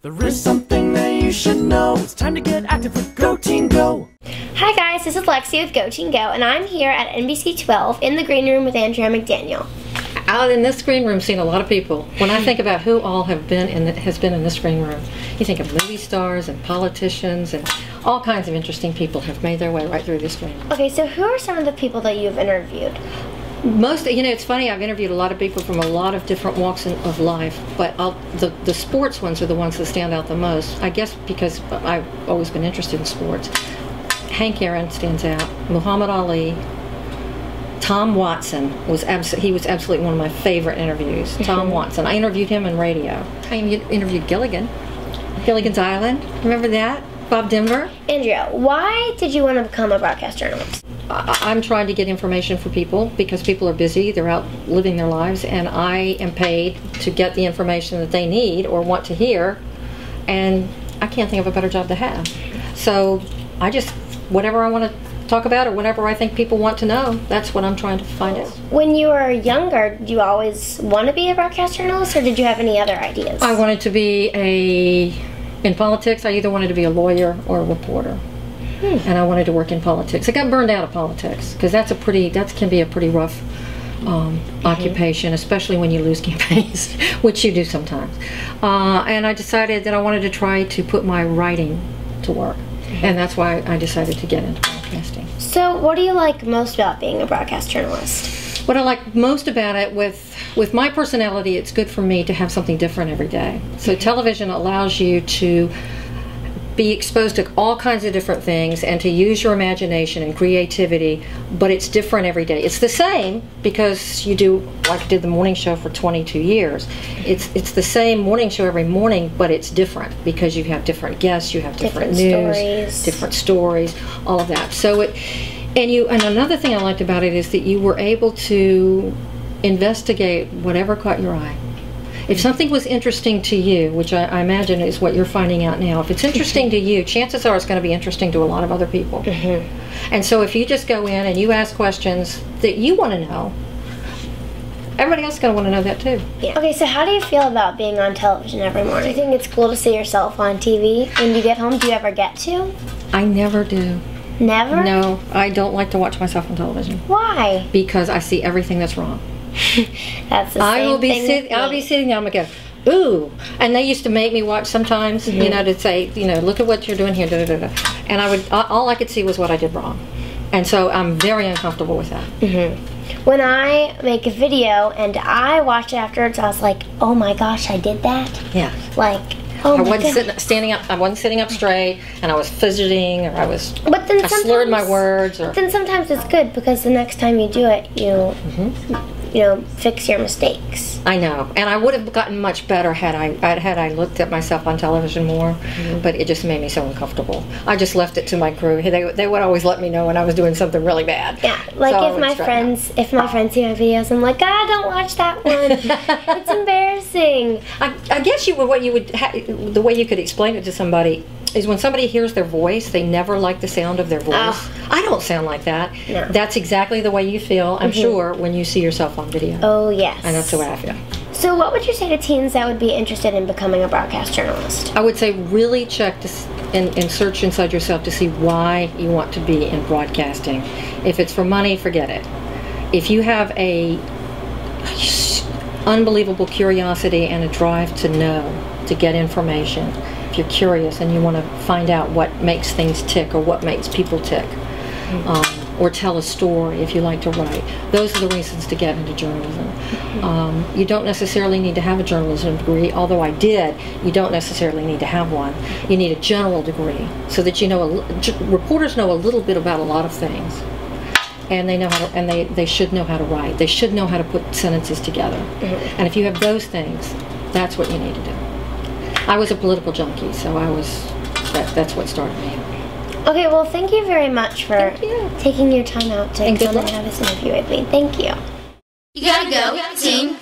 There is something that you should know. It's time to get active with Go Team Go. Hi guys, this is Lexi with Go Team Go, and I'm here at NBC 12 in the green room with Andrea McDaniel. Out in this green room, seen a lot of people. When I think about who all has been in this green room, you think of movie stars and politicians and all kinds of interesting people have made their way right through this green room. Okay, so who are some of the people that you've interviewed? Most, it's funny, I've interviewed a lot of people from a lot of different walks of life, but the sports ones are the ones that stand out the most. I guess because I've always been interested in sports. Hank Aaron stands out. Muhammad Ali. Tom Watson was absolutely one of my favorite interviews. Tom Watson. I interviewed him in radio. I interviewed Gilligan's Island. Remember that? Bob Denver. Andrea, why did you want to become a broadcast journalist? I'm trying to get information for people because people are busy, they're out living their lives, and I am paid to get the information that they need or want to hear, and I can't think of a better job to have. So I just, whatever I want to talk about or whatever I think people want to know, that's what I'm trying to find out. When you were younger, did you always want to be a broadcast journalist, or did you have any other ideas? I wanted to be in politics, I either wanted to be a lawyer or a reporter. And I wanted to work in politics. I got burned out of politics because that can be a pretty rough occupation, especially when you lose campaigns, which you do sometimes. And I decided that I wanted to try to put my writing to work, and that's why I decided to get into broadcasting. So, what do you like most about being a broadcast journalist? What I like most about it, with my personality, it's good for me to have something different every day. So television allows you to be exposed to all kinds of different things and to use your imagination and creativity, but it's different every day. It's the same because you do, like I did the morning show for 22 years. It's the same morning show every morning, but it's different because you have different guests, you have different news, different stories, all of that. So and another thing I liked about it is that you were able to investigate whatever caught your eye. If something was interesting to you, which I imagine is what you're finding out now, if it's interesting to you, chances are it's going to be interesting to a lot of other people. And so if you just go in and you ask questions that you want to know, everybody else is going to want to know that too. Yeah. Okay, so how do you feel about being on television every morning? Do you think it's cool to see yourself on TV when you get home? Do you ever get to? I never do. Never? No, I don't like to watch myself on television. Why? Because I see everything that's wrong. That's the same I'll be sitting there, I'm going to go, ooh. And they used to make me watch sometimes, to say, look at what you're doing here, And all I could see was what I did wrong. And so I'm very uncomfortable with that. When I make a video and I watch it afterwards, I was like, oh my gosh, I did that? Yeah. Like, oh my goodness. I wasn't sitting up straight, and I was fidgeting, or I slurred my words. But then sometimes it's good because the next time you do it, fix your mistakes. I know, and I would have gotten much better had I looked at myself on television more, but it just made me so uncomfortable. I just left it to my crew. They would always let me know when I was doing something really bad. Yeah, like so if my friends see my videos, I'm like, don't watch that one. It's embarrassing. I guess the way you could explain it to somebody is when somebody hears their voice, they never like the sound of their voice. I don't sound like that. No. That's exactly the way you feel, I'm sure, when you see yourself on video. Oh, yes. And that's the way I feel. So what would you say to teens that would be interested in becoming a broadcast journalist? I would say really check and search inside yourself to see why you want to be in broadcasting. If it's for money, forget it. If you have a unbelievable curiosity and a drive to know, to get information, if you're curious and you want to find out what makes things tick or what makes people tick, or tell a story if you like to write, those are the reasons to get into journalism. You don't necessarily need to have a journalism degree, although I did. You don't necessarily need to have one. You need a general degree so that reporters know a little bit about a lot of things, and they know how to, and they should know how to write. They should know how to put sentences together. And if you have those things, that's what you need to do. I was a political junkie, so that's what started me. Okay, well, thank you very much for taking your time out to come and have this interview with me. Thank you. You gotta go, team.